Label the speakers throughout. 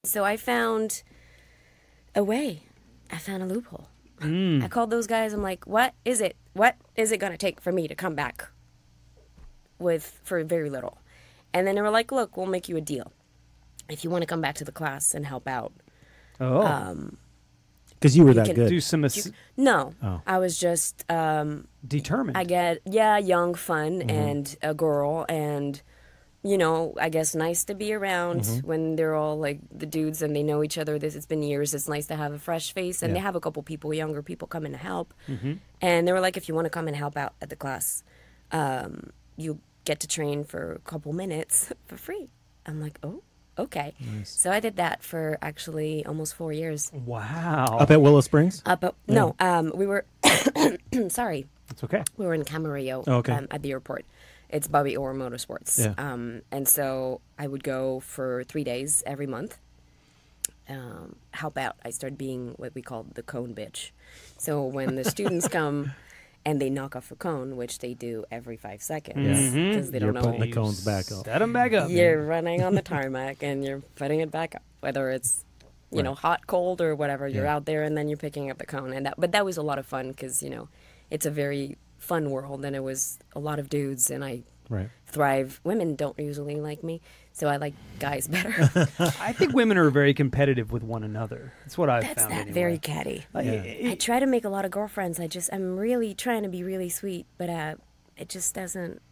Speaker 1: So I found a way. I found a loophole. I called those guys. I'm like, what is it going to take for me to come back for very little? And then they were like, look, we'll make you a deal. If you want to come back to the class and help out.
Speaker 2: Oh.
Speaker 3: Because you were that good.
Speaker 2: Do some...
Speaker 1: No.
Speaker 3: Oh.
Speaker 1: I was just...
Speaker 2: determined.
Speaker 1: I get, young, fun, and a girl, and... You know, I guess nice to be around when they're all like the dudes and they know each other. It's been years. It's nice to have a fresh face. And they have a couple people, younger people, come in to help. And they were like, if you want to come and help out at the class, you get to train for a couple minutes for free. I'm like, oh, okay. Nice. So I did that for actually almost 4 years.
Speaker 2: Wow.
Speaker 3: Up at Willow Springs?
Speaker 1: No, we were, sorry.
Speaker 2: It's okay.
Speaker 1: We were in Camarillo at the airport. It's Bobby Orr Motorsports. Yeah. And so I would go for 3 days every month, help out. I started being what we call the cone bitch. So when the students come and they knock off a cone, which they do every 5 seconds, because they don't know.
Speaker 3: You're putting the cones back up.
Speaker 2: Set them back up.
Speaker 1: You're running on the tarmac and you're putting it back up, whether it's, you know, hot, cold, or whatever. You're out there and then you're picking up the cone. But that was a lot of fun because, you know, it's a very fun world, and it was a lot of dudes, and I thrive. Women don't usually like me, so I like guys better.
Speaker 2: I think women are very competitive with one another. That's what I've found.
Speaker 1: That's very catty. I try to make a lot of girlfriends. I'm really trying to be really sweet, but it just doesn't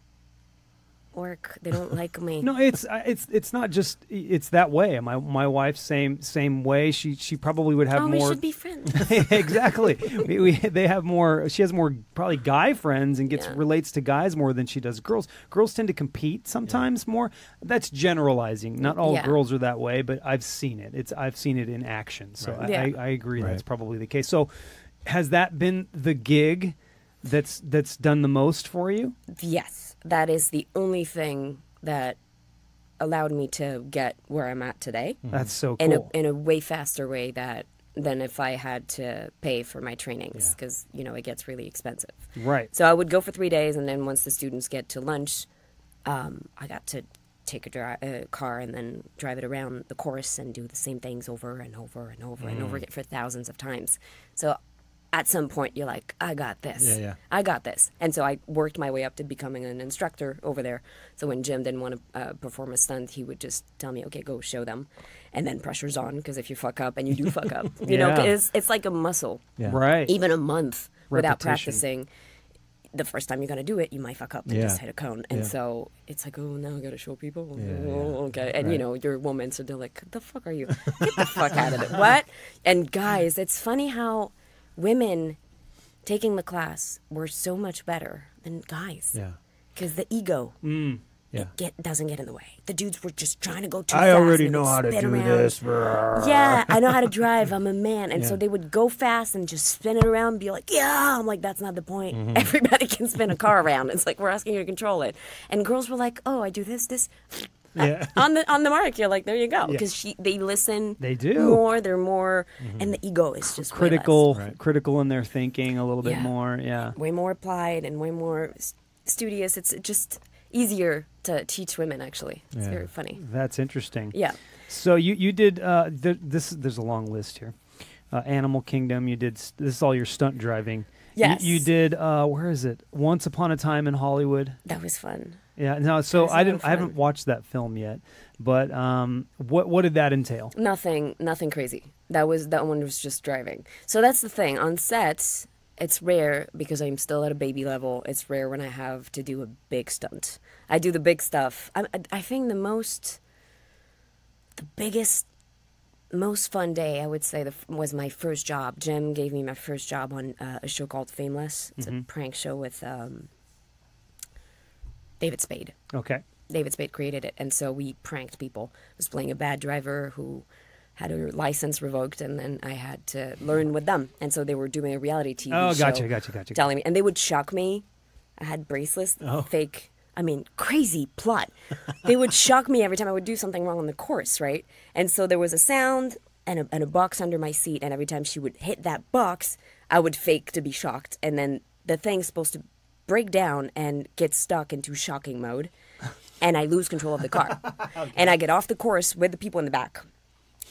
Speaker 1: work. They don't like me.
Speaker 2: No, it's not just it's that way. My wife same way. She probably would have more.
Speaker 1: We should be friends.
Speaker 2: Exactly. They have more. She has more probably guy friends and relates to guys more than she does girls. Girls tend to compete sometimes more. That's generalizing. Not all girls are that way, but I've seen it. I've seen it in action. So I agree that's probably the case. So has that been the gig that's done the most for you?
Speaker 1: Yes. That is the only thing that allowed me to get where I'm at today.
Speaker 2: That's so cool.
Speaker 1: In a way faster way than if I had to pay for my trainings, because, you know, it gets really expensive.
Speaker 2: Right.
Speaker 1: So I would go for 3 days, and then once the students get to lunch, I got to take a car and then drive it around the course and do the same things over and over and over and over again for thousands of times. So at some point, you're like, I got this. I got this. And so I worked my way up to becoming an instructor over there. So when Jim didn't want to perform a stunt, he would just tell me, okay, go show them. And then pressure's on, because if you fuck up, and you do fuck up, you know, it's like a muscle.
Speaker 2: Yeah. Right.
Speaker 1: Even a month without
Speaker 2: Repitition.
Speaker 1: practicing, the first time you're going to do it, you might fuck up and just hit a cone. And so it's like, oh, now I got to show people. Okay. And, you know, you're woman, so they're like, the fuck are you? Get the fuck out of it. What? And guys, it's funny how women taking the class were so much better than guys. Yeah. Because the ego doesn't get in the way. The dudes were just trying to go too fast.
Speaker 3: I already know how to do this.
Speaker 1: Yeah, I know how to drive. I'm a man. And so they would go fast and just spin it around and be like, yeah. I'm like, that's not the point. Everybody can spin a car around. It's like, we're asking you to control it. And girls were like, oh, I do this. On the mark, you're like, there you go, because they listen.
Speaker 2: They do
Speaker 1: more. They're more, and the ego is just
Speaker 2: critical in their thinking a little bit more. Yeah,
Speaker 1: way more applied and way more studious. It's just easier to teach women. Actually, it's very funny.
Speaker 2: That's interesting.
Speaker 1: Yeah.
Speaker 2: So you did this. There's a long list here. Animal Kingdom. You did this is all your stunt driving.
Speaker 1: Yes.
Speaker 2: You did. Where is it? Once Upon a Time in Hollywood.
Speaker 1: That was fun.
Speaker 2: Yeah, no. So I haven't watched that film yet, but what did that entail?
Speaker 1: Nothing crazy. That one was just driving. So that's the thing on sets. It's rare because I'm still at a baby level. It's rare when I have to do a big stunt. I do the big stuff. I think the biggest, most fun day I would say was my first job. Jim gave me my first job on a show called Fameless. It's a prank show with. David Spade.
Speaker 2: Okay.
Speaker 1: David Spade created it, and so we pranked people. I was playing a bad driver who had a license revoked, and then I had to learn with them. And so they were doing a reality TV show.
Speaker 2: Gotcha.
Speaker 1: Telling me, and they would shock me. I had bracelets, fake. I mean, crazy plot. They would shock me every time I would do something wrong on the course, right? And so there was a sound and a box under my seat, and every time she would hit that box, I would fake to be shocked, and then the thing's supposed to break down and get stuck into shocking mode, and I lose control of the car. And I get off the course with the people in the back.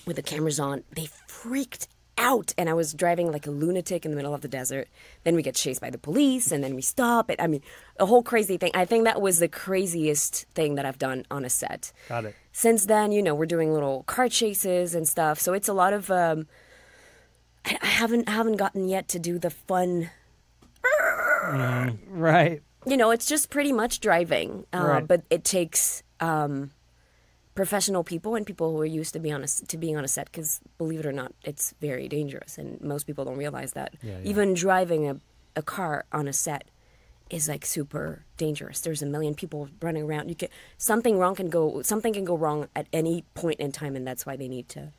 Speaker 1: with the cameras on. They freaked out, and I was driving like a lunatic in the middle of the desert. Then we get chased by the police, and then we stop. I mean, a whole crazy thing. I think that was the craziest thing that I've done on a set.
Speaker 2: Got it.
Speaker 1: Since then, you know, we're doing little car chases and stuff. So it's a lot of. I haven't gotten yet to do the fun.
Speaker 2: Right.
Speaker 1: You know, it's just pretty much driving,
Speaker 2: Right.
Speaker 1: but it takes professional people and people who are used to being on a set. Because believe it or not, it's very dangerous, and most people don't realize that.
Speaker 2: Yeah.
Speaker 1: Even driving a car on a set is like super dangerous. There's a million people running around. Something can go wrong at any point in time, and that's why they need to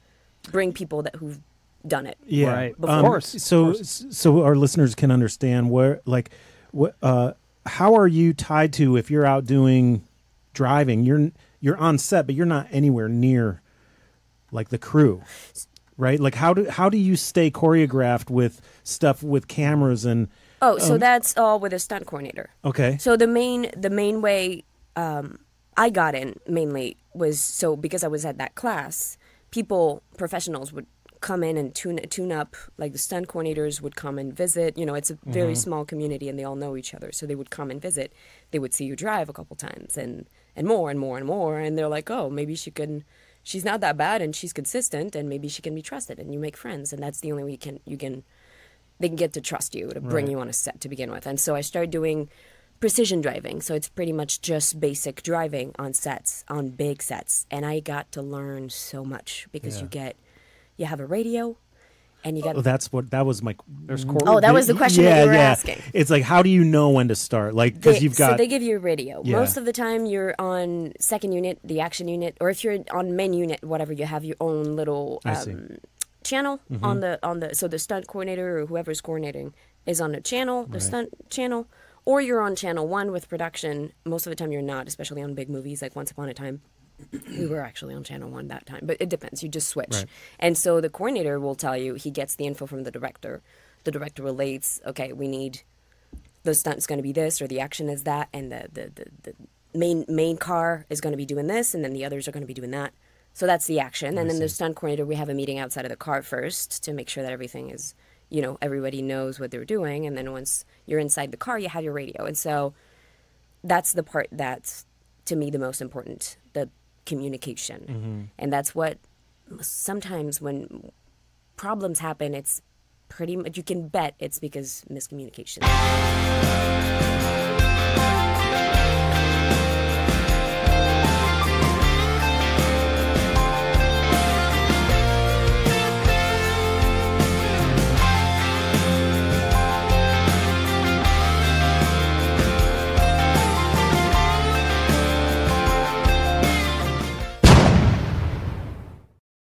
Speaker 1: bring people who've done it.
Speaker 3: Yeah,
Speaker 2: right.
Speaker 1: Of
Speaker 2: course.
Speaker 3: So our listeners can understand how are you tied to if you're out doing driving? You're on set, but you're not anywhere near like the crew, right? Like how do you stay choreographed with stuff with cameras and?
Speaker 1: Oh, so that's all with a stunt coordinator.
Speaker 3: Okay.
Speaker 1: So the main way I got in mainly was because I was at that class. Professionals would come in and tune up. Like the stunt coordinators would come and visit. You know, it's a very small community, and they all know each other. So they would come and visit. They would see you drive a couple times, and more and more and more. And they're like, oh, maybe she's not that bad, and she's consistent, and maybe she can be trusted. And you make friends, and that's the only way they can get to trust you, to bring you on a set to begin with. And so I started doing precision driving. So it's pretty much just basic driving on sets, on big sets. And I got to learn so much because you have a radio, and you got.
Speaker 3: That was my.
Speaker 1: That was the question that you were asking.
Speaker 3: It's like, how do you know when to start? Like, because you've got.
Speaker 1: So they give you a radio.
Speaker 3: Yeah.
Speaker 1: Most of the time, you're on second unit, the action unit, or if you're on main unit, whatever, you have your own little channel on the. So the stunt coordinator or whoever's coordinating is on the channel, the stunt channel, or you're on channel 1 with production. Most of the time, you're not, especially on big movies like Once Upon a Time. We were actually on channel 1 that time, but it depends. You just switch. Right. And so the coordinator will tell you, he gets the info from the director. The director relates, okay, we need, the stunt's going to be this, or the action is that, and the main car is going to be doing this, and then the others are going to be doing that. So that's the action. And then the stunt coordinator, we have a meeting outside of the car first to make sure that everything is, you know, everybody knows what they're doing. And then once you're inside the car, you have your radio. And so that's the part that's, to me, the most important, the communication. And that's what sometimes when problems happen, it's pretty much, you can bet it's because miscommunication.